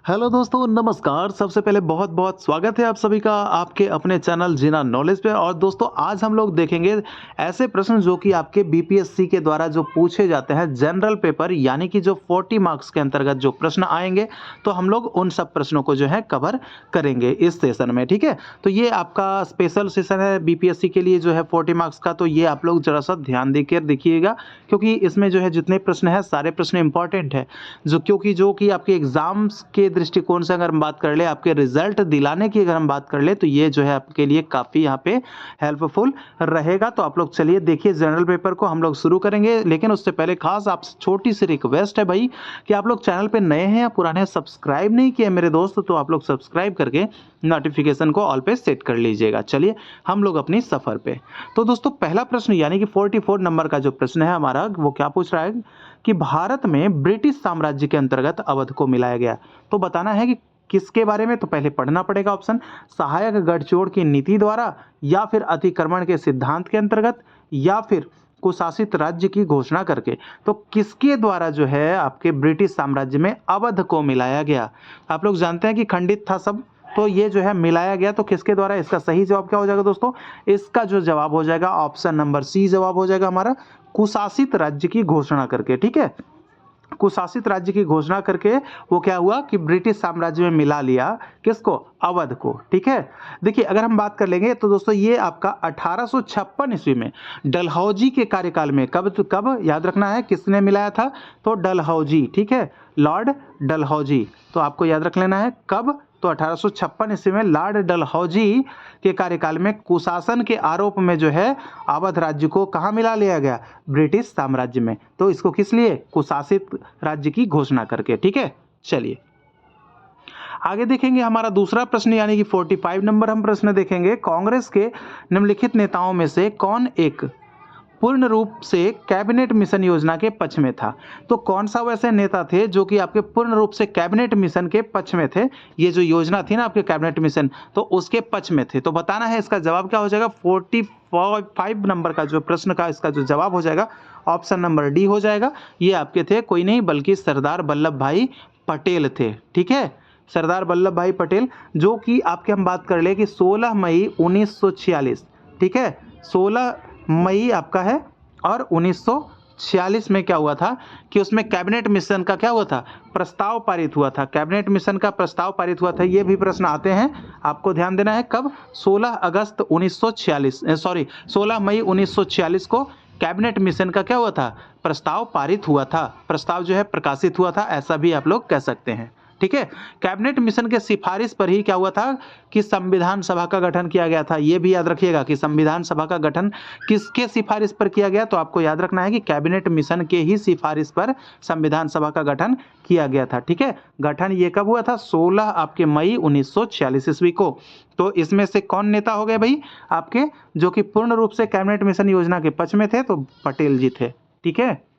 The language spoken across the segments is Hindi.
हेलो दोस्तों, नमस्कार। सबसे पहले बहुत बहुत स्वागत है आप सभी का आपके अपने चैनल जीना नॉलेज पे। और दोस्तों, आज हम लोग देखेंगे ऐसे प्रश्न जो कि आपके बीपीएससी के द्वारा जो पूछे जाते हैं जनरल पेपर, यानी कि जो 40 मार्क्स के अंतर्गत जो प्रश्न आएंगे, तो हम लोग उन सब प्रश्नों को जो है कवर करेंगे इस सेशन में। ठीक है, तो ये आपका स्पेशल सेशन है बीपीएससी के लिए जो है 40 मार्क्स का। तो ये आप लोग जरा सा ध्यान देकर देखिएगा, क्योंकि इसमें जो है जितने प्रश्न है सारे प्रश्न इंपॉर्टेंट है, जो कि आपके एग्जाम्स के दृष्टिकोण से अगर हम बात कर ले, आपके रिजल्ट दिलाने की अगर हम बात कर ले, तो ये जो है आपके लिए काफ़ी यहाँ पे हेल्पफुल रहेगा। तो आप लोग चलिए देखिए, जनरल पेपर को हम लोग शुरू करेंगे, लेकिन उससे पहले खास आपसे छोटी सी रिक्वेस्ट है भाई कि आप लोग चैनल पे नए हैं या पुराने हैं, सब्सक्राइब नहीं किए मेरे दोस्त, तो आप लोग सब्सक्राइब करके नोटिफिकेशन को ऑल पे सेट कर लीजिएगा। चलिए हम लोग अपनी सफ़र पे। तो दोस्तों, पहला प्रश्न यानी कि 44 नंबर का जो प्रश्न है हमारा, वो क्या पूछ रहा है कि भारत में ब्रिटिश साम्राज्य के अंतर्गत अवध को मिलाया गया। तो बताना है कि किसके बारे में। तो पहले पढ़ना पड़ेगा ऑप्शन, सहायक गठजोड़ की नीति द्वारा, या फिर अतिक्रमण के सिद्धांत के अंतर्गत, या फिर कुशासित राज्य की घोषणा करके। तो किसके द्वारा जो है आपके ब्रिटिश साम्राज्य में अवध को मिलाया गया। आप लोग जानते हैं कि खंडित था सब, तो ये जो है मिलाया गया, तो किसके द्वारा। इसका सही जवाब क्या हो जाएगा दोस्तों, इसका जो जवाब हो जाएगा ऑप्शन नंबर सी जवाब हो जाएगा हमारा, कुशासित राज्य की घोषणा करके। ठीक है, कुशासित राज्य की घोषणा करके वो क्या हुआ कि ब्रिटिश साम्राज्य में मिला लिया किसको, अवध को। ठीक है, देखिए अगर हम बात कर लेंगे तो दोस्तों ये आपका 1856 ईस्वी में डलहौजी के कार्यकाल में, कब याद रखना है किसने मिलाया था, तो डलहौजी। ठीक है, लॉर्ड डलहौजी, तो आपको याद रख लेना है कब, तो 1856 ईस्वी में लॉर्ड डलहौजी के कार्यकाल में कुशासन के आरोप में जो है अवध राज्य को कहाँ मिला लिया गया, ब्रिटिश साम्राज्य में। तो इसको किस लिए, कुशासित राज्य की घोषणा करके। ठीक है, चलिए आगे देखेंगे हमारा दूसरा प्रश्न, यानी कि 45 नंबर हम प्रश्न देखेंगे। कांग्रेस के निम्नलिखित नेताओं में से कौन एक पूर्ण रूप से कैबिनेट मिशन योजना के पक्ष में था। तो कौन सा वैसे नेता थे जो कि आपके पूर्ण रूप से कैबिनेट मिशन के पक्ष में थे, ये जो योजना थी ना आपके कैबिनेट मिशन, तो उसके पक्ष में थे। तो बताना है इसका जवाब क्या हो जाएगा। 45 नंबर का जो प्रश्न का इसका जो जवाब हो जाएगा ऑप्शन नंबर डी हो जाएगा। ये आपके थे कोई नहीं बल्कि सरदार वल्लभ भाई पटेल थे। ठीक है, सरदार वल्लभ भाई पटेल, जो कि आपके हम बात कर ले कि 16 मई 1946। ठीक है, 16 मई आपका है, और 1946 में क्या हुआ था कि उसमें कैबिनेट मिशन का क्या हुआ था, प्रस्ताव पारित हुआ था। कैबिनेट मिशन का प्रस्ताव पारित हुआ था। ये भी प्रश्न आते हैं, आपको ध्यान देना है कब, 16 मई 1946 को कैबिनेट मिशन का क्या हुआ था, प्रस्ताव पारित हुआ था, प्रस्ताव जो है प्रकाशित हुआ था, ऐसा भी आप लोग कह सकते हैं। ठीक है, कैबिनेट मिशन के सिफारिश पर ही क्या हुआ था कि संविधान सभा का गठन किया गया था। यह भी याद रखिएगा कि संविधान सभा का गठन किसके सिफारिश पर किया गया, तो आपको याद रखना है कि कैबिनेट मिशन के ही सिफारिश पर संविधान सभा का गठन किया गया था। ठीक है, गठन ये कब हुआ था, 16 आपके मई 1946 ईस्वी को। तो इसमें से कौन नेता हो गए भाई आपके, जो कि पूर्ण रूप से कैबिनेट मिशन योजना के पक्ष में थे, तो पटेल जी थे। ठीक है,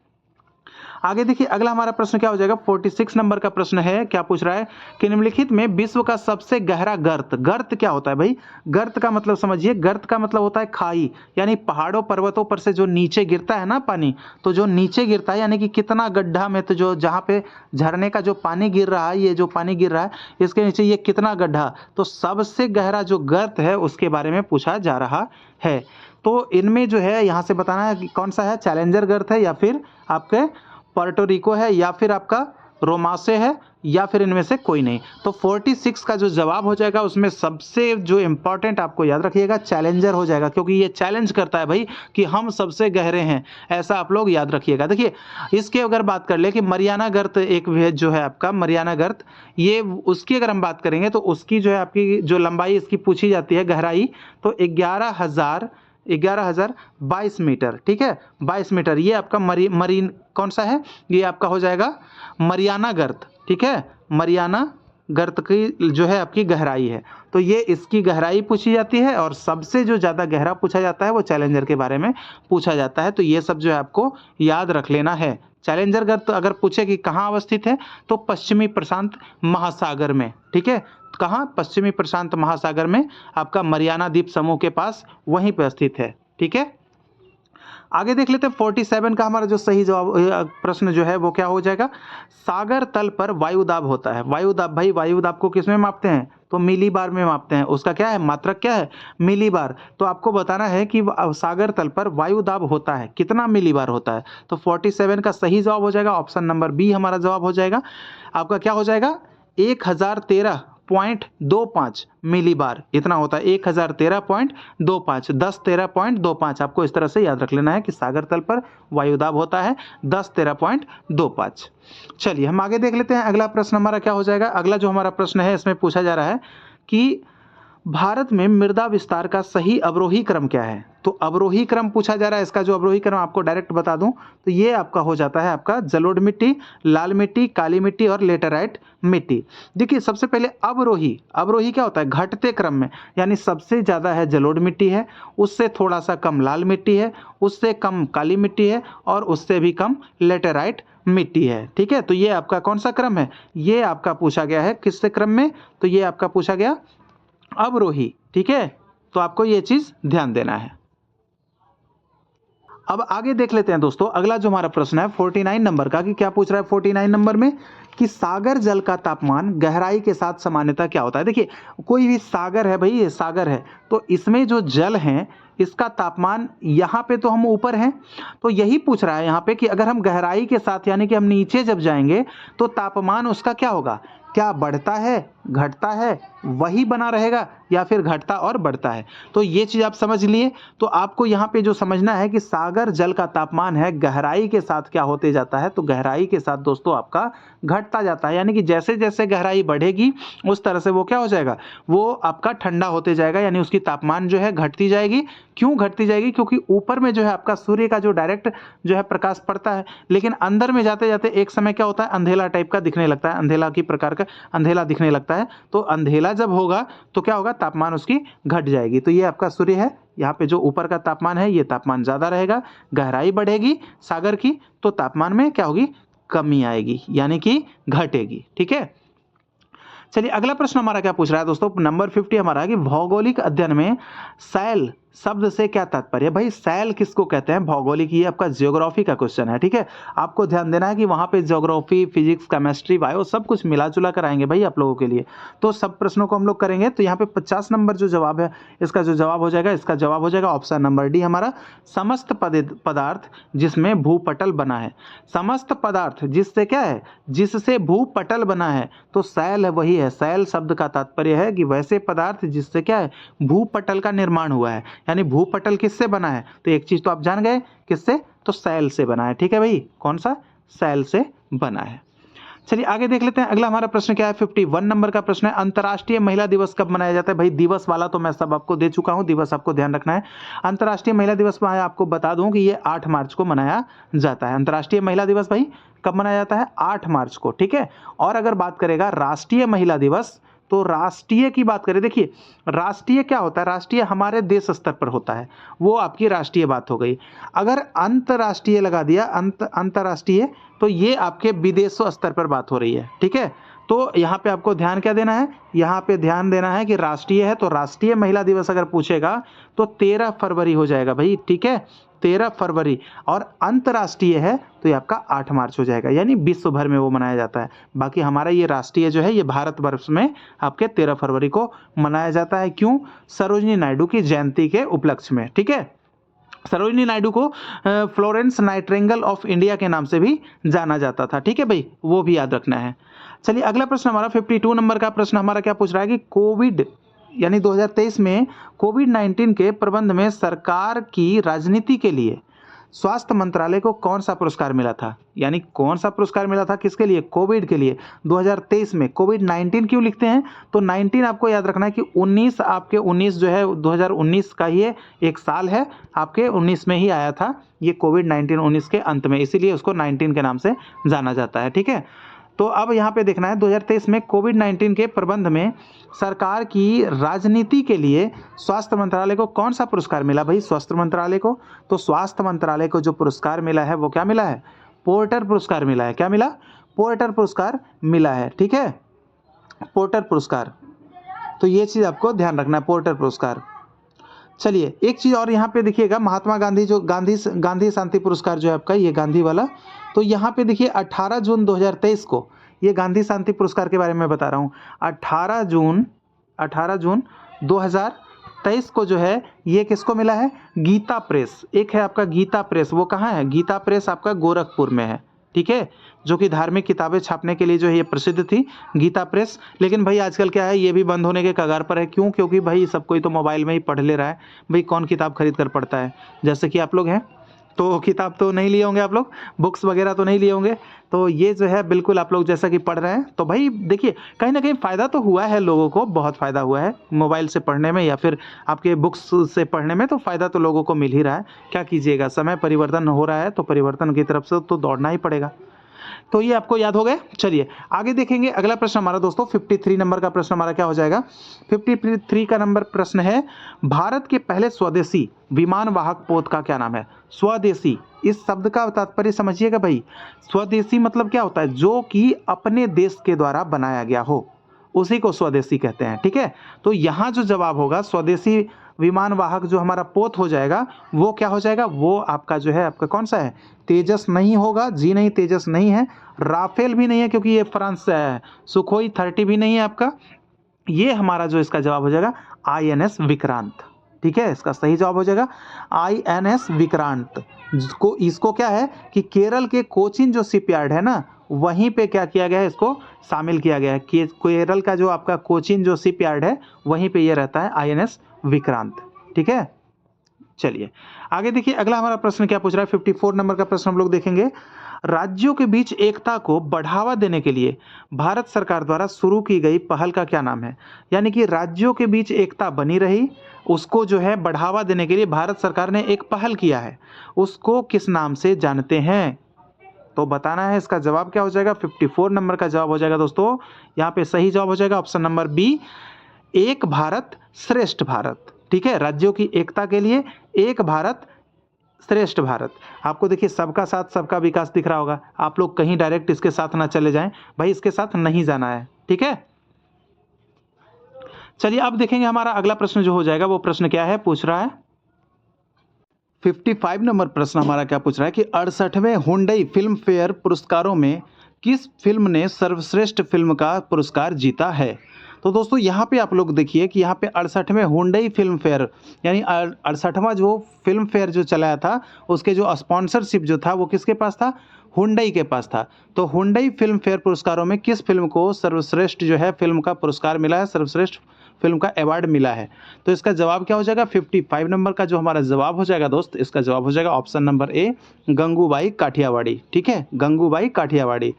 आगे देखिए अगला हमारा प्रश्न क्या हो जाएगा। 46 नंबर का प्रश्न है, क्या पूछ रहा है कि निम्नलिखित में विश्व का सबसे गहरा गर्त, गर्त क्या होता है भाई, गर्त का मतलब समझिए, गर्त का मतलब होता है खाई, यानी पहाड़ों पर्वतों पर से जो नीचे गिरता है ना पानी, तो जो नीचे गिरता है यानी कि कितना गड्ढा में, तो जो जहाँ पे झरने का जो पानी गिर रहा है, ये जो पानी गिर रहा है इसके नीचे ये कितना गड्ढा, तो सबसे गहरा जो गर्त है उसके बारे में पूछा जा रहा है। तो इनमें जो है यहाँ से बताना है कि कौन सा है, चैलेंजर गर्त है, या फिर आपके पोर्टो रिको है, या फिर आपका रोमासे है, या फिर इनमें से कोई नहीं। तो 46 का जो जवाब हो जाएगा उसमें सबसे जो इंपॉर्टेंट आपको याद रखिएगा चैलेंजर हो जाएगा, क्योंकि ये चैलेंज करता है भाई कि हम सबसे गहरे हैं, ऐसा आप लोग याद रखिएगा। देखिए इसके अगर बात कर ले कि मरियाना गर्त एक जो है आपका मरियाना गर्त, ये उसकी अगर हम बात करेंगे तो उसकी जो है आपकी जो लंबाई इसकी पूछी जाती है, गहराई, तो 11,022 मीटर। ठीक है, 22 मीटर, ये आपका मरीन कौन सा है, ये आपका हो जाएगा मरियाना गर्त। ठीक है, मरियाना गर्त की जो है आपकी गहराई है, तो ये इसकी गहराई पूछी जाती है, और सबसे जो ज़्यादा गहरा पूछा जाता है वो चैलेंजर के बारे में पूछा जाता है। तो ये सब जो है आपको याद रख लेना है। चैलेंजर गर्त अगर पूछे कि कहाँ अवस्थित है, तो पश्चिमी प्रशांत महासागर में। ठीक है, कहाँ, पश्चिमी प्रशांत महासागर में आपका मरियाना द्वीप समूह के पास वहीं पर स्थित है। ठीक है, आगे देख लेते हैं 47 का हमारा जो सही जवाब प्रश्न जो है वो क्या हो जाएगा, सागर तल पर वायुदाब होता है। वायुदाब भाई, वायुदाब को किस में मापते हैं, तो मिली बार में मापते हैं। उसका क्या है, मात्रक क्या है, मिली बार। तो आपको बताना है कि सागर तल पर वायुदाब होता है कितना मिली बार होता है। तो 47 का सही जवाब हो जाएगा ऑप्शन नंबर बी हमारा जवाब हो जाएगा। आपका क्या हो जाएगा, 1013.25 मिली बार इतना होता है, 1013.25, 1013.25। आपको इस तरह से याद रख लेना है कि सागर तल पर वायुदाब होता है 1013.25। चलिए हम आगे देख लेते हैं, अगला प्रश्न हमारा क्या हो जाएगा। अगला जो हमारा प्रश्न है इसमें पूछा जा रहा है कि भारत में मृदा विस्तार का सही अवरोही क्रम क्या है। तो अवरोही क्रम पूछा जा रहा है, इसका जो अवरोही क्रम आपको डायरेक्ट बता दूं तो ये आपका हो जाता है आपका जलोढ़ मिट्टी, लाल मिट्टी, काली मिट्टी और लेटेराइट मिट्टी। देखिए सबसे पहले अवरोही, अवरोही क्या होता है, घटते क्रम में, यानी सबसे ज़्यादा है जलोढ़ मिट्टी है, उससे थोड़ा सा कम लाल मिट्टी है, उससे कम काली मिट्टी है और उससे भी कम लेटेराइट मिट्टी है। ठीक है, तो ये आपका कौन सा क्रम है, ये आपका पूछा गया है किससे क्रम में, तो ये आपका पूछा गया अवरोही। ठीक है, तो आपको ये चीज ध्यान देना है। अब आगे देख लेते हैं दोस्तों, अगला जो हमारा प्रश्न है 49 नंबर का, कि क्या पूछ रहा है 49 नंबर में कि सागर जल का तापमान गहराई के साथ सामान्यतः क्या होता है। देखिए कोई भी सागर है भाई, ये सागर है, तो इसमें जो जल है इसका तापमान, यहाँ पे तो हम ऊपर हैं, तो यही पूछ रहा है यहाँ पे कि अगर हम गहराई के साथ यानी कि हम नीचे जब जाएंगे तो तापमान उसका क्या होगा, क्या बढ़ता है, घटता है, वही बना रहेगा या फिर घटता और बढ़ता है। तो ये चीज़ आप समझ लिए। तो आपको यहाँ पे जो समझना है कि सागर जल का तापमान है गहराई के साथ क्या होते जाता है, तो गहराई के साथ दोस्तों आपका घटता जाता है, यानी कि जैसे जैसे गहराई बढ़ेगी उस तरह से वो क्या हो जाएगा, वो आपका ठंडा होते जाएगा, यानी उसकी तापमान जो है घटती जाएगी। क्यों घटती जाएगी, क्योंकि ऊपर में जो है आपका सूर्य का जो डायरेक्ट जो है प्रकाश पड़ता है, लेकिन अंदर में जाते जाते एक समय क्या होता है, अंधेला टाइप का दिखने लगता है, अंधेला की प्रकार का अंधेला दिखने लगता है। तो अंधेला जब होगा तो क्या होगा, तापमान उसकी घट जाएगी। तो ये आपका सूर्य है, यहाँ पे जो ऊपर का तापमान है ये तापमान ज़्यादा रहेगा, गहराई बढ़ेगी सागर की तो तापमान में क्या होगी, कमी आएगी, यानी कि घटेगी। ठीक है, चलिए अगला प्रश्न हमारा क्या पूछ रहा है दोस्तों, नंबर 50 हमारा है कि भौगोलिक अध्ययन में सैल शब्द से क्या तात्पर्य। भाई सैल किसको कहते हैं, भौगोलिक, ये आपका ज्योग्राफी का क्वेश्चन है। ठीक है, आपको ध्यान देना है कि वहां पे ज्योग्राफी, फिजिक्स, केमिस्ट्री, बायो सब कुछ मिला जुला कर आएंगे भाई आप लोगों के लिए। तो सब प्रश्नों को हम लोग करेंगे। तो यहाँ पे 50 नंबर जो जवाब है इसका जो जवाब हो जाएगा, इसका जवाब हो जाएगा ऑप्शन नंबर डी हमारा, समस्त पदार्थ जिसमें भूपटल बना है। समस्त पदार्थ जिससे क्या है, जिससे भूपटल बना है, तो सैल है वही है। सैल शब्द का तात्पर्य है कि वैसे पदार्थ जिससे क्या है, भूपटल का निर्माण हुआ है, यानी भूपटल किससे बना है, तो एक चीज तो आप जान गए किससे, तो सैल से बना है। ठीक है भाई, कौन सा, सैल से बना है। चलिए आगे देख लेते हैं, अगला हमारा प्रश्न क्या है, 51 नंबर का प्रश्न है, अंतर्राष्ट्रीय महिला दिवस कब मनाया जाता है। भाई दिवस वाला तो मैं सब आपको दे चुका हूं, दिवस आपको ध्यान रखना है। अंतर्राष्ट्रीय महिला दिवस मैं आपको बता दूं कि ये 8 मार्च को मनाया जाता है। अंतर्राष्ट्रीय महिला दिवस भाई कब मनाया जाता है, 8 मार्च को। ठीक है, और अगर बात करेगा राष्ट्रीय महिला दिवस, तो राष्ट्रीय की बात करें, देखिए राष्ट्रीय क्या होता है, राष्ट्रीय हमारे देश स्तर पर होता है, वो आपकी राष्ट्रीय बात हो गई। अगर अंतर्राष्ट्रीय लगा दिया, अंतर्राष्ट्रीय, तो ये आपके विदेशों स्तर पर बात हो रही है। ठीक है, तो यहाँ पे आपको ध्यान क्या देना है, यहाँ पे ध्यान देना है कि राष्ट्रीय है तो राष्ट्रीय महिला दिवस अगर पूछेगा तो 13 फरवरी हो जाएगा भाई। ठीक है, 13 फरवरी, और अंतर्राष्ट्रीय है तो ये आपका 8 मार्च हो जाएगा, यानी विश्व भर में वो मनाया जाता है। बाकी हमारा ये राष्ट्रीय जो है ये भारतवर्ष में आपके 13 फरवरी को मनाया जाता है। क्यों, सरोजिनी नायडू की जयंती के उपलक्ष्य में। ठीक है, सरोजिनी नायडू को फ्लोरेंस नाइटिंगेल ऑफ इंडिया के नाम से भी जाना जाता था। ठीक है भाई, वो भी याद रखना है। चलिए अगला प्रश्न हमारा 52 नंबर का प्रश्न हमारा क्या पूछ रहा है कि कोविड यानी 2023 में कोविड-19 के प्रबंध में सरकार की राजनीति के लिए स्वास्थ्य मंत्रालय को कौन सा पुरस्कार मिला था, यानी कौन सा पुरस्कार मिला था किसके लिए, कोविड के लिए। 2023 में कोविड-19 क्यों लिखते हैं, तो 19 आपको याद रखना है कि 19 आपके 19 जो है 2019 का ही एक साल है, आपके 19 में ही आया था ये कोविड-19, 19 के अंत में, इसीलिए उसको 19 के नाम से जाना जाता है। ठीक है, तो अब यहाँ पे देखना है 2023 में कोविड-19 के प्रबंध में सरकार की राजनीति के लिए स्वास्थ्य मंत्रालय को कौन सा पुरस्कार मिला भाई, स्वास्थ्य मंत्रालय को, तो स्वास्थ्य मंत्रालय को जो पुरस्कार मिला है वो क्या मिला है, पोर्टर पुरस्कार मिला है। क्या मिला, पोर्टर पुरस्कार मिला है। ठीक है, पोर्टर पुरस्कार, तो ये चीज आपको ध्यान रखना है, पोर्टर पुरस्कार। चलिए एक चीज़ और यहाँ पे देखिएगा, महात्मा गांधी जो गांधी शांति पुरस्कार जो है आपका, ये गांधी वाला, तो यहाँ पे देखिए 18 जून 2023 को, ये गांधी शांति पुरस्कार के बारे में बता रहा हूँ, 18 जून 2023 को जो है ये किसको मिला है, गीता प्रेस। एक है आपका गीता प्रेस, वो कहाँ है, गीता प्रेस आपका गोरखपुर में है, ठीक है, जो कि धार्मिक किताबें छापने के लिए जो है ये प्रसिद्ध थी, गीता प्रेस। लेकिन भाई आजकल क्या है, ये भी बंद होने के कगार पर है। क्यों? क्योंकि भाई सब कोई तो मोबाइल में ही पढ़ ले रहा है, भाई कौन किताब खरीद कर पढ़ता है, जैसे कि आप लोग हैं, तो किताब तो नहीं लिए होंगे आप लोग, बुक्स वगैरह तो नहीं लिए होंगे, तो ये जो है बिल्कुल आप लोग जैसा कि पढ़ रहे हैं, तो भाई देखिए कहीं ना कहीं फ़ायदा तो हुआ है, लोगों को बहुत फ़ायदा हुआ है मोबाइल से पढ़ने में या फिर आपके बुक्स से पढ़ने में, तो फ़ायदा तो लोगों को मिल ही रहा है। क्या कीजिएगा, समय परिवर्तन हो रहा है, तो परिवर्तन की तरफ से तो दौड़ना ही पड़ेगा। तो ये आपको याद हो गए। चलिए आगे देखेंगे, अगला प्रश्न हमारा दोस्तों 53 नंबर का प्रश्न हमारा क्या हो जाएगा, 53 का नंबर प्रश्न है, भारत के पहले स्वदेशी विमान वाहक पोत का क्या नाम है। स्वदेशी, इस शब्द का तात्पर्य समझिएगा भाई, स्वदेशी मतलब क्या होता है, जो कि अपने देश के द्वारा बनाया गया हो, उसी को स्वदेशी कहते हैं, ठीक है। तो यहाँ जो जवाब होगा, स्वदेशी विमान वाहक जो हमारा पोत हो जाएगा, वो क्या हो जाएगा, वो आपका जो है, आपका कौन सा है, तेजस नहीं होगा जी, नहीं तेजस नहीं है, राफेल भी नहीं है क्योंकि ये फ्रांस से है, सुखोई 30 भी नहीं है आपका, ये हमारा जो इसका जवाब हो जाएगा INS विक्रांत, ठीक है, इसका सही जवाब हो जाएगा INS विक्रांत। इसको क्या है कि केरल के कोचीन जो शिपयार्ड है ना, वहीं पे क्या किया गया है, इसको शामिल किया गया है कि केरल का जो आपका कोचीन जो शिपयार्ड है, वहीं पे ये रहता है INS विक्रांत, ठीक है। चलिए आगे देखिए, अगला हमारा प्रश्न क्या पूछ रहा है, 54 नंबर का प्रश्न हम लोग देखेंगे, राज्यों के बीच एकता को बढ़ावा देने के लिए भारत सरकार द्वारा शुरू की गई पहल का क्या नाम है। यानी कि राज्यों के बीच एकता बनी रही, उसको जो है बढ़ावा देने के लिए भारत सरकार ने एक पहल किया है, उसको किस नाम से जानते हैं, तो बताना है। इसका जवाब क्या हो जाएगा, 54 नंबर का जवाब हो जाएगा दोस्तों, यहाँ पे सही जवाब हो जाएगा ऑप्शन नंबर बी, एक भारत श्रेष्ठ भारत, ठीक है। राज्यों की एकता के लिए एक भारत श्रेष्ठ भारत। आपको देखिए सबका साथ सबका विकास दिख रहा होगा, आप लोग कहीं डायरेक्ट इसके साथ ना चले जाएं, भाई इसके साथ नहीं जाना है, ठीक है। चलिए अब देखेंगे हमारा अगला प्रश्न जो हो जाएगा, वो प्रश्न क्या है, पूछ रहा है 55 नंबर प्रश्न हमारा क्या पूछ रहा है कि 68वें हुंडई फिल्म फेयर पुरस्कारों में किस फिल्म ने सर्वश्रेष्ठ फिल्म का पुरस्कार जीता है। तो दोस्तों यहाँ पे आप लोग देखिए कि यहाँ पे 68वें हुंडई फिल्म फेयर, यानी 68वां जो फिल्म फेयर जो चलाया था, उसके जो स्पॉन्सरशिप जो था वो किसके पास था, हुंडई के पास था। तो हुंडई फिल्म फेयर पुरस्कारों में किस फिल्म को सर्वश्रेष्ठ जो है फिल्म का पुरस्कार मिला है, सर्वश्रेष्ठ फिल्म का अवार्ड मिला है। तो इसका जवाब क्या हो जाएगा, 55 नंबर का जो हमारा जवाब हो जाएगा दोस्त, इसका जवाब हो जाएगा option number A, Gangubai Kathiawadi, ठीक है, गंगूबाई काठियावाड़ी।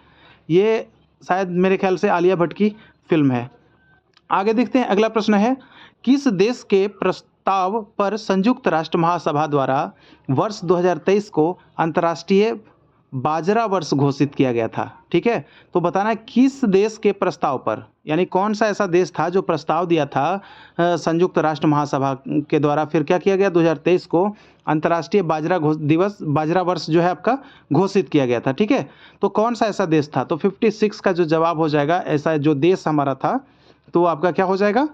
ये शायद मेरे ख्याल से आलिया भट्ट की फिल्म है। आगे देखते हैं, अगला प्रश्न है, किस देश के प्रस्ताव पर संयुक्त राष्ट्र महासभा द्वारा वर्ष 2023 को अंतर्राष्ट्रीय बाजरा वर्ष घोषित किया गया था, ठीक है। तो बताना है किस देश के प्रस्ताव पर, यानी कौन सा ऐसा देश था जो प्रस्ताव दिया था संयुक्त राष्ट्र महासभा के द्वारा, फिर क्या किया गया 2023 को अंतर्राष्ट्रीय बाजरा वर्ष जो है आपका घोषित किया गया था, ठीक है। तो कौन सा ऐसा देश था, तो 56 का जो जवाब हो जाएगा, ऐसा जो देश हमारा था, तो आपका क्या हो जाएगा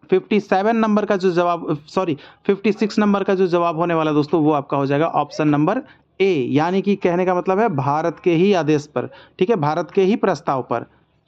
57 नंबर का जो जवाब, 56 नंबर का जो जवाब होने वाला दोस्तों, वो आपका हो जाएगा ऑप्शन नंबर ए, यानी कि कहने का मतलब है भारत के ही आदेश पर, ठीक है, भारत के ही प्रस्ताव पर,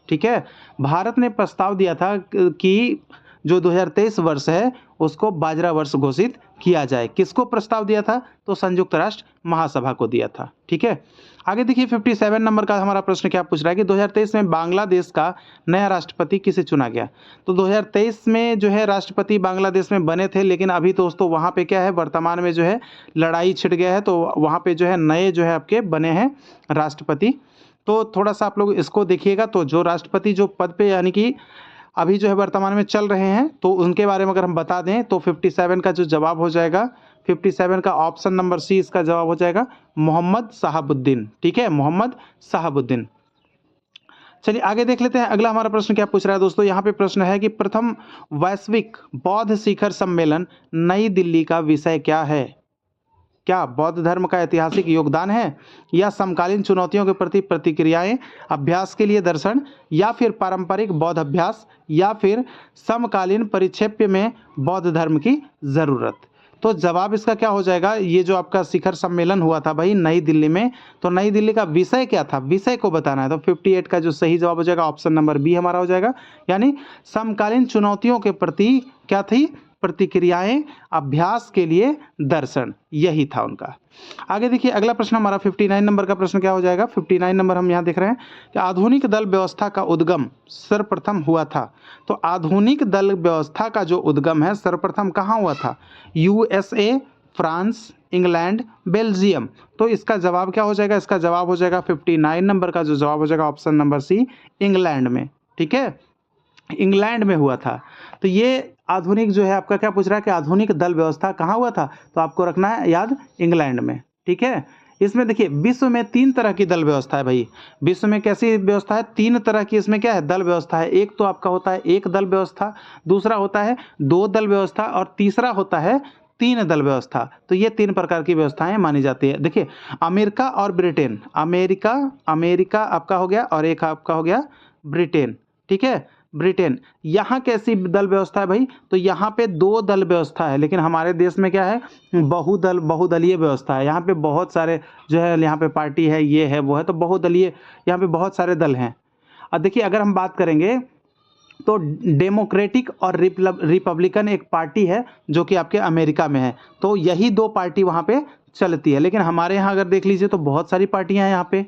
ठीक है। भारत ने प्रस्ताव दिया था कि जो 2023 वर्ष है उसको बाजरा वर्ष घोषित किया जाए। किसको प्रस्ताव दिया था, तो संयुक्त राष्ट्र महासभा को दिया था, ठीक है। आगे देखिए 57 नंबर का हमारा प्रश्न क्या पूछ रहा है कि 2023 में बांग्लादेश का नया राष्ट्रपति किसे चुना गया। तो 2023 में जो है राष्ट्रपति बांग्लादेश में बने थे, लेकिन अभी दोस्तों वहाँ पे क्या है, वर्तमान में जो है लड़ाई छिड़ गया है, तो वहाँ पे जो है नए जो है आपके बने हैं राष्ट्रपति। तो थोड़ा सा आप लोग इसको देखिएगा, तो जो राष्ट्रपति जो पद पे यानी कि अभी जो है वर्तमान में चल रहे हैं, तो उनके बारे में अगर हम बता दें तो 57 का जो जवाब हो जाएगा, 57 का ऑप्शन नंबर सी इसका जवाब हो जाएगा मोहम्मद शहाबुद्दीन, ठीक है, मोहम्मद शहाबुद्दीन। चलिए आगे देख लेते हैं, अगला हमारा प्रश्न क्या पूछ रहा है दोस्तों। यहाँ पे प्रश्न है कि प्रथम वैश्विक बौद्ध शिखर सम्मेलन नई दिल्ली का विषय क्या है। क्या बौद्ध धर्म का ऐतिहासिक योगदान है, या समकालीन चुनौतियों के प्रति प्रतिक्रियाएं, अभ्यास के लिए दर्शन, या फिर पारंपरिक बौद्ध अभ्यास, या फिर समकालीन परिप्रेक्ष्य में बौद्ध धर्म की जरूरत। तो जवाब इसका क्या हो जाएगा, ये जो आपका शिखर सम्मेलन हुआ था भाई नई दिल्ली में, तो नई दिल्ली का विषय क्या था, विषय को बताना है। तो 58 का जो सही जवाब हो जाएगा ऑप्शन नंबर बी हमारा हो जाएगा, यानी समकालीन चुनौतियों के प्रति क्या थी, प्रतिक्रियाएं, अभ्यास के लिए दर्शन, यही था उनका। आगे देखिए अगला प्रश्न हमारा 59 नंबर का प्रश्न क्या हो जाएगा। 59 नंबर हम यहाँ देख रहे हैं कि आधुनिक दल व्यवस्था का उद्गम सर्वप्रथम हुआ था। तो आधुनिक दल व्यवस्था का जो उद्गम है सर्वप्रथम कहाँ हुआ था, यूएसए, फ्रांस, इंग्लैंड, बेल्जियम। तो इसका जवाब क्या हो जाएगा, इसका जवाब हो जाएगा 59 नंबर का जो जवाब हो जाएगा ऑप्शन नंबर सी, इंग्लैंड में। ठीक है, इंग्लैंड में हुआ था। तो ये आधुनिक जो है आपका क्या पूछ रहा है कि आधुनिक दल व्यवस्था कहाँ हुआ था, तो आपको रखना है याद इंग्लैंड में। ठीक है, इसमें देखिए विश्व में 3 तरह की दल व्यवस्था है भाई। विश्व में कैसी व्यवस्था है, 3 तरह की इसमें क्या है दल व्यवस्था है। एक तो आपका होता है एक दल व्यवस्था, दूसरा होता है 2 दल व्यवस्था, और तीसरा होता है 3 दल व्यवस्था। तो ये 3 प्रकार की व्यवस्थाएं मानी जाती है। देखिए अमेरिका और ब्रिटेन, अमेरिका आपका हो गया और एक आपका हो गया ब्रिटेन। ठीक है, ब्रिटेन, यहाँ कैसी दल व्यवस्था है भाई, तो यहाँ पे 2 दल व्यवस्था है, लेकिन हमारे देश में क्या है बहुदलीय व्यवस्था है। यहाँ पे बहुत सारे जो है यहाँ पे पार्टी है, ये है वो है, तो बहुदलीय यहाँ पे बहुत सारे दल हैं। अब देखिए अगर हम बात करेंगे तो डेमोक्रेटिक और रिपब्लिकन एक पार्टी है जो कि आपके अमेरिका में है। तो यही 2 पार्टी वहाँ पे चलती है, लेकिन हमारे यहाँ अगर देख लीजिए तो बहुत सारी पार्टियाँ हैं यहाँ पे।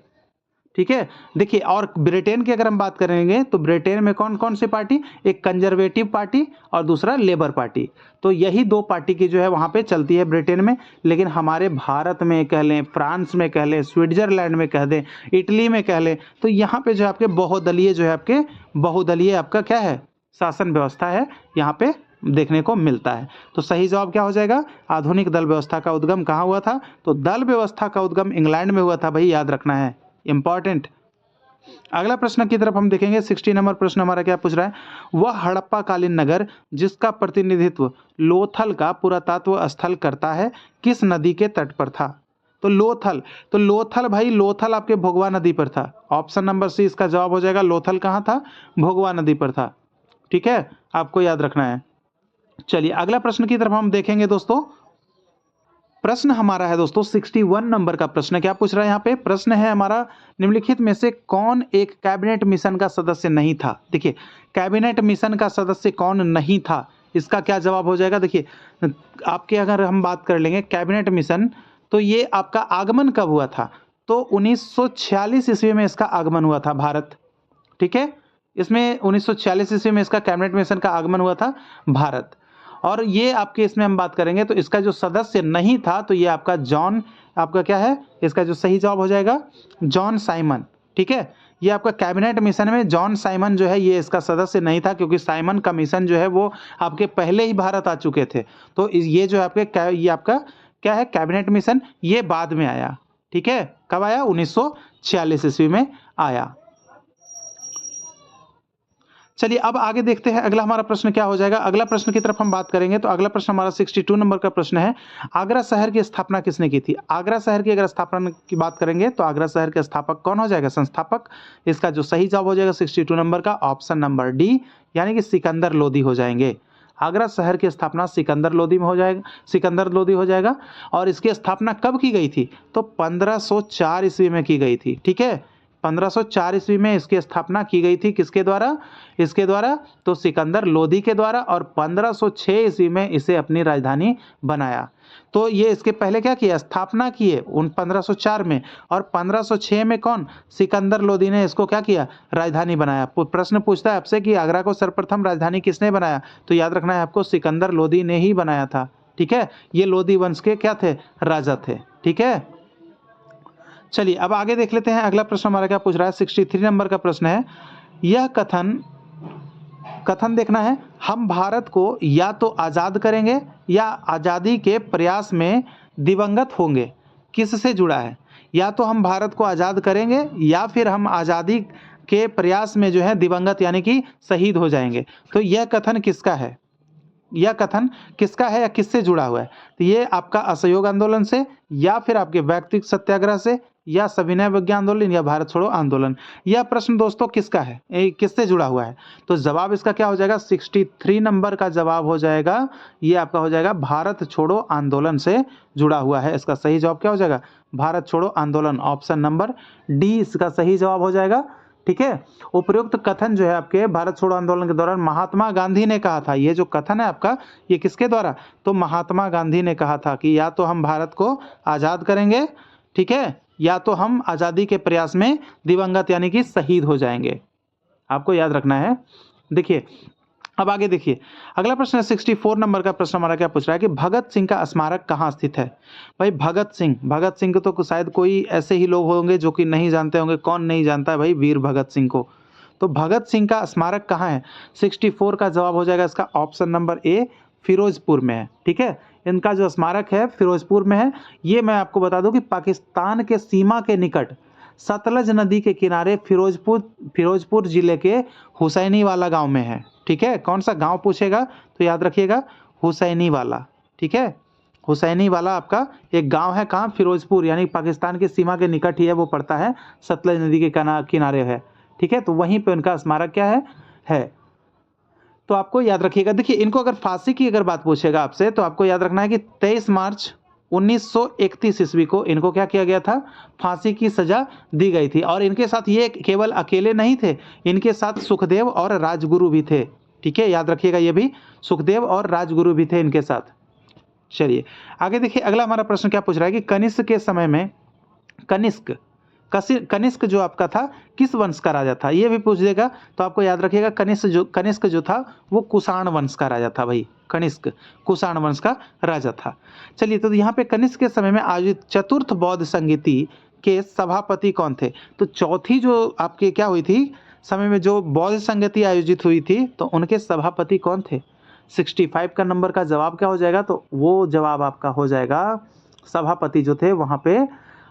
ठीक है, देखिए और ब्रिटेन की अगर हम बात करेंगे तो ब्रिटेन में कौन कौन सी पार्टी, एक कंजर्वेटिव पार्टी और दूसरा लेबर पार्टी। तो यही 2 पार्टी की जो है वहाँ पे चलती है ब्रिटेन में। लेकिन हमारे भारत में कह लें, फ्रांस में कह लें, स्विट्जरलैंड में कह दें, इटली में कह लें, तो यहाँ पे जो है आपके बहुदलीय आपका क्या है शासन व्यवस्था है, यहाँ पे देखने को मिलता है। तो सही जवाब क्या हो जाएगा, आधुनिक दल व्यवस्था का उद्गम कहाँ हुआ था, तो दल व्यवस्था का उद्गम इंग्लैंड में हुआ था भाई, याद रखना है, इंपॉर्टेंट। अगला प्रश्न की तरफ हम देखेंगे। 60 नंबर प्रश्न हमारा क्या पूछ रहा है, वह हड़प्पा कालीन नगर जिसका प्रतिनिधित्व लोथल का पुरातत्व स्थल करता है किस नदी के तट पर था। तो लोथल भाई, लोथल आपके भोगवा नदी पर था। ऑप्शन नंबर सी इसका जवाब हो जाएगा, लोथल कहाँ था, भोगवा नदी पर था। ठीक है, आपको याद रखना है। चलिए अगला प्रश्न की तरफ हम देखेंगे दोस्तों। प्रश्न हमारा है दोस्तों 61 नंबर का प्रश्न क्या पूछ रहा है यहाँ पे, प्रश्न है हमारा निम्नलिखित में से कौन एक कैबिनेट मिशन का सदस्य नहीं था। देखिए कैबिनेट मिशन का सदस्य कौन नहीं था, इसका क्या जवाब हो जाएगा। देखिए आपके अगर हम बात कर लेंगे कैबिनेट मिशन, तो ये आपका आगमन कब हुआ था, तो 1946 ईस्वी में इसका आगमन हुआ था भारत। ठीक है, इसमें 1946 ईस्वी में इसका कैबिनेट मिशन का आगमन हुआ था भारत। और ये आपके इसमें हम बात करेंगे तो इसका जो सदस्य नहीं था तो ये आपका जॉन, आपका क्या है, इसका जो सही जवाब हो जाएगा जॉन साइमन। ठीक है, ये आपका कैबिनेट मिशन में जॉन साइमन जो है ये इसका सदस्य नहीं था, क्योंकि साइमन का मिशन जो है वो आपके पहले ही भारत आ चुके थे। तो ये जो आपके ये आपका क्या है कैबिनेट मिशन, ये बाद में आया। ठीक है, कब आया, 1946 ईस्वी में आया। चलिए अब आगे देखते हैं अगला हमारा प्रश्न क्या हो जाएगा। अगला प्रश्न की तरफ हम बात करेंगे तो अगला प्रश्न हमारा 62 नंबर का प्रश्न है, आगरा शहर की स्थापना किसने की थी। आगरा शहर की अगर स्थापना की बात करेंगे तो आगरा शहर के स्थापक कौन हो जाएगा, संस्थापक। इसका जो सही जवाब हो जाएगा 62 नंबर का ऑप्शन नंबर डी, यानी कि सिकंदर लोदी हो जाएंगे। आगरा शहर की स्थापना सिकंदर लोदी में हो जाएगा, सिकंदर लोदी हो जाएगा। और इसकी स्थापना कब की गई थी, तो 1504 ईस्वी में की गई थी। ठीक है, 1504 ईस्वी में इसकी स्थापना की गई थी, किसके द्वारा, इसके द्वारा, तो सिकंदर लोदी के द्वारा। और 1506 ईस्वी में इसे अपनी राजधानी बनाया। तो ये इसके पहले क्या किया, स्थापना की है 1504 में, और 1506 में कौन, सिकंदर लोदी ने इसको क्या किया, राजधानी बनाया। प्रश्न पूछता है आपसे कि आगरा को सर्वप्रथम राजधानी किसने बनाया, तो याद रखना है आपको सिकंदर लोदी ने ही बनाया था। ठीक है, ये लोदी वंश के क्या थे, राजा थे। ठीक है, चलिए अब आगे देख लेते हैं। अगला प्रश्न हमारा क्या पूछ रहा है, 63 नंबर का प्रश्न है, यह कथन देखना है, हम भारत को या तो आज़ाद करेंगे या आज़ादी के प्रयास में दिवंगत होंगे, किससे जुड़ा है। या तो हम भारत को आज़ाद करेंगे या फिर हम आज़ादी के प्रयास में जो है दिवंगत यानी कि शहीद हो जाएंगे। तो यह कथन किसका है, यह कथन किसका है या किससे जुड़ा हुआ है? तो ये आपका असहयोग आंदोलन से, या फिर आपके व्यक्तिगत सत्याग्रह से, या सविनय अवज्ञा आंदोलन, या भारत छोड़ो आंदोलन। यह प्रश्न दोस्तों किसका है, किससे जुड़ा हुआ है? तो जवाब इसका क्या हो जाएगा? 63 नंबर का जवाब हो जाएगा, ये आपका हो जाएगा भारत छोड़ो आंदोलन से जुड़ा हुआ है। इसका सही जवाब क्या हो जाएगा? भारत छोड़ो आंदोलन, ऑप्शन नंबर डी इसका सही जवाब हो जाएगा। ठीक है, उपरोक्त कथन जो है आपके भारत छोड़ो आंदोलन के दौरान महात्मा गांधी ने कहा था। ये जो कथन है आपका, ये किसके द्वारा? तो महात्मा गांधी ने कहा था कि या तो हम भारत को आज़ाद करेंगे, ठीक है, या तो हम आज़ादी के प्रयास में दिवंगत यानी कि शहीद हो जाएंगे। आपको याद रखना है। देखिए अब आगे देखिए, अगला प्रश्न है 64 नंबर का प्रश्न हमारा क्या पूछ रहा है कि भगत सिंह का स्मारक कहाँ स्थित है? भाई भगत सिंह को तो शायद कोई ऐसे ही लोग होंगे जो कि नहीं जानते होंगे। कौन नहीं जानता है भाई वीर भगत सिंह को? तो भगत सिंह का स्मारक कहाँ है? 64 का जवाब हो जाएगा इसका ऑप्शन नंबर ए, फिरोजपुर में है। ठीक है, इनका जो स्मारक है फिरोजपुर में है। ये मैं आपको बता दूं कि पाकिस्तान के सीमा के निकट सतलज नदी के किनारे फिरोजपुर जिले के हुसैनी वाला गांव में है। ठीक है, कौन सा गांव पूछेगा तो याद रखिएगा हुसैनी वाला। ठीक है, हुसैनी वाला आपका एक गांव है, कहाँ? फिरोजपुर, यानी पाकिस्तान की सीमा के निकट ही है, वो पड़ता है, सतलज नदी के किनारे है। ठीक है, तो वहीं पे उनका स्मारक क्या है। तो आपको याद रखिएगा। देखिए इनको अगर फांसी की अगर बात पूछेगा आपसे तो आपको याद रखना है कि 23 मार्च 1931 ईस्वी को इनको क्या किया गया था? फांसी की सजा दी गई थी। और इनके साथ ये केवल अकेले नहीं थे, इनके साथ सुखदेव और राजगुरु भी थे। ठीक है, याद रखिएगा, ये भी सुखदेव और राजगुरु भी थे इनके साथ। चलिए आगे देखिए, अगला हमारा प्रश्न क्या पूछ रहा है कि कनिष्क के समय में कनिष्क जो आपका था किस वंश का राजा था? ये भी पूछ देगा। तो आपको याद रखिएगा कनिष्क जो था वो कुषाण वंश का राजा था। भाई कनिष्क कुषाण वंश का राजा था। चलिए, तो यहाँ पे कनिष्क के समय में आयोजित चतुर्थ बौद्ध संगीति के सभापति कौन थे? तो चौथी जो आपके क्या हुई थी समय में जो बौद्ध संगीति आयोजित हुई थी, तो उनके सभापति कौन थे? 65 का नंबर का जवाब क्या हो जाएगा? तो वो जवाब आपका हो जाएगा, सभापति जो थे वहाँ पे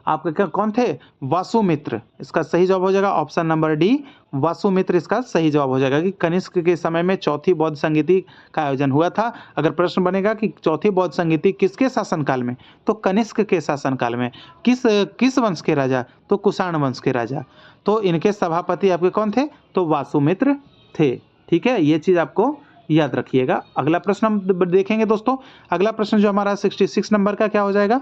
आपके कौन थे? वासुमित्र। इसका सही जवाब हो जाएगा ऑप्शन नंबर डी, वासुमित्र इसका सही जवाब हो जाएगा कि कनिष्क के समय में चौथी बौद्ध संगीति का आयोजन हुआ था। अगर प्रश्न बनेगा कि चौथी बौद्ध संगीति किसके शासनकाल में, तो कनिष्क के शासनकाल में। किस वंश के राजा? तो कुषाण वंश के राजा। तो इनके सभापति आपके कौन थे? तो वासुमित्र थे। ठीक है, ये चीज आपको याद रखिएगा। अगला प्रश्न हम देखेंगे दोस्तों। अगला प्रश्न जो हमारा 66 नंबर का क्या हो जाएगा?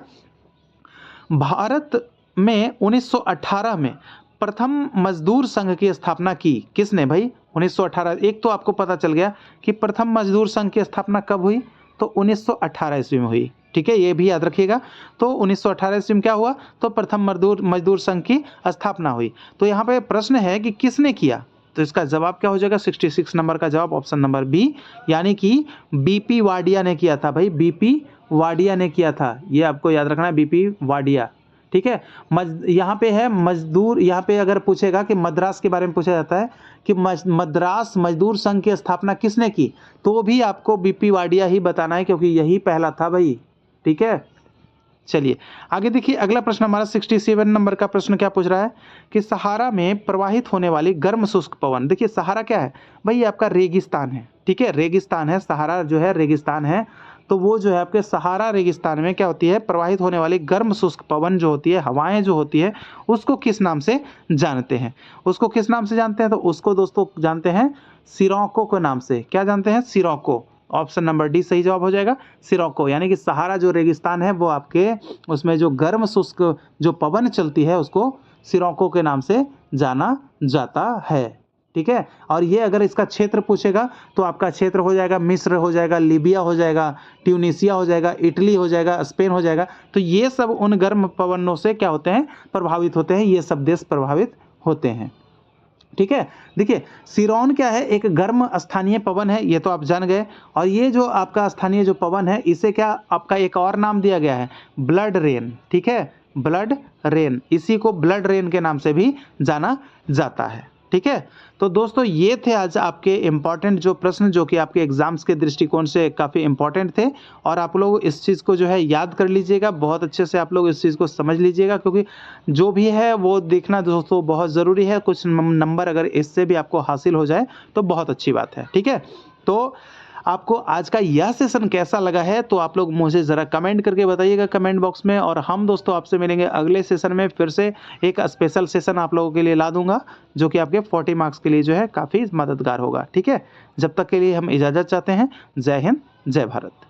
भारत में 1918 में प्रथम मजदूर संघ की स्थापना की किसने? भाई 1918, एक तो आपको पता चल गया कि प्रथम मजदूर संघ की स्थापना कब हुई, तो 1918 ईस्वी में हुई। ठीक है, ये भी याद रखिएगा। तो 1918 ईस्वी में क्या हुआ? तो प्रथम मजदूर संघ की स्थापना हुई। तो यहाँ पे प्रश्न है कि किसने किया, तो इसका जवाब क्या हो जाएगा? 66 नंबर का जवाब ऑप्शन नंबर बी, यानी कि बीपी वाडिया ने किया था। भाई बीपी वाडिया ने किया था, ये आपको याद रखना है, बीपी वाडिया। ठीक है, यहाँ पे है मजदूर, यहाँ पे अगर पूछेगा कि मद्रास के बारे में पूछा जाता है कि मद्रास मजदूर संघ की स्थापना किसने की, तो भी आपको बीपी वाडिया ही बताना है क्योंकि यही पहला था भाई। ठीक है, चलिए आगे देखिए, अगला प्रश्न हमारा 67 नंबर का प्रश्न क्या पूछ रहा है कि सहारा में प्रवाहित होने वाली गर्म शुष्क पवन। देखिए सहारा क्या है भाई? ये आपका रेगिस्तान है। ठीक है, रेगिस्तान है, सहारा जो है रेगिस्तान है। तो वो जो है आपके सहारा रेगिस्तान में क्या होती है? प्रवाहित होने वाली गर्म शुष्क पवन जो होती है, हवाएं जो होती है, उसको किस नाम से जानते हैं? उसको किस नाम से जानते हैं? तो उसको दोस्तों जानते हैं सिरोको के नाम से। क्या जानते हैं? सिरोको। ऑप्शन नंबर डी सही जवाब हो जाएगा, सिरोको। यानी कि सहारा जो रेगिस्तान है वो आपके उसमें जो गर्म शुष्क जो पवन चलती है उसको सिरोको के नाम से जाना जाता है। ठीक है, और ये अगर इसका क्षेत्र पूछेगा तो आपका क्षेत्र हो जाएगा मिस्र, हो जाएगा लीबिया, हो जाएगा ट्यूनीसिया, हो जाएगा इटली, हो जाएगा स्पेन, हो जाएगा। तो ये सब उन गर्म पवनों से क्या होते हैं? प्रभावित होते हैं। ये सब देश प्रभावित होते हैं। ठीक है, देखिए सिरोन क्या है? एक गर्म स्थानीय पवन है, ये तो आप जान गए। और ये जो आपका स्थानीय जो पवन है, इसे क्या आपका एक और नाम दिया गया है? Blood rain. ठीक है, ब्लड रेन, इसी को ब्लड रेन के नाम से भी जाना जाता है। ठीक है, तो दोस्तों ये थे आज आपके इम्पॉर्टेंट जो प्रश्न जो कि आपके एग्जाम्स के दृष्टिकोण से काफ़ी इम्पॉर्टेंट थे। और आप लोग इस चीज़ को जो है याद कर लीजिएगा, बहुत अच्छे से आप लोग इस चीज़ को समझ लीजिएगा, क्योंकि जो भी है वो देखना दोस्तों बहुत ज़रूरी है। कुछ नंबर अगर इससे भी आपको हासिल हो जाए तो बहुत अच्छी बात है। ठीक है, तो आपको आज का यह सेशन कैसा लगा है तो आप लोग मुझे ज़रा कमेंट करके बताइएगा कमेंट बॉक्स में। और हम दोस्तों आपसे मिलेंगे अगले सेशन में, फिर से एक स्पेशल सेशन आप लोगों के लिए ला दूंगा जो कि आपके 40 मार्क्स के लिए जो है काफ़ी मददगार होगा। ठीक है, जब तक के लिए हम इजाज़त चाहते हैं। जय हिंद, जय भारत।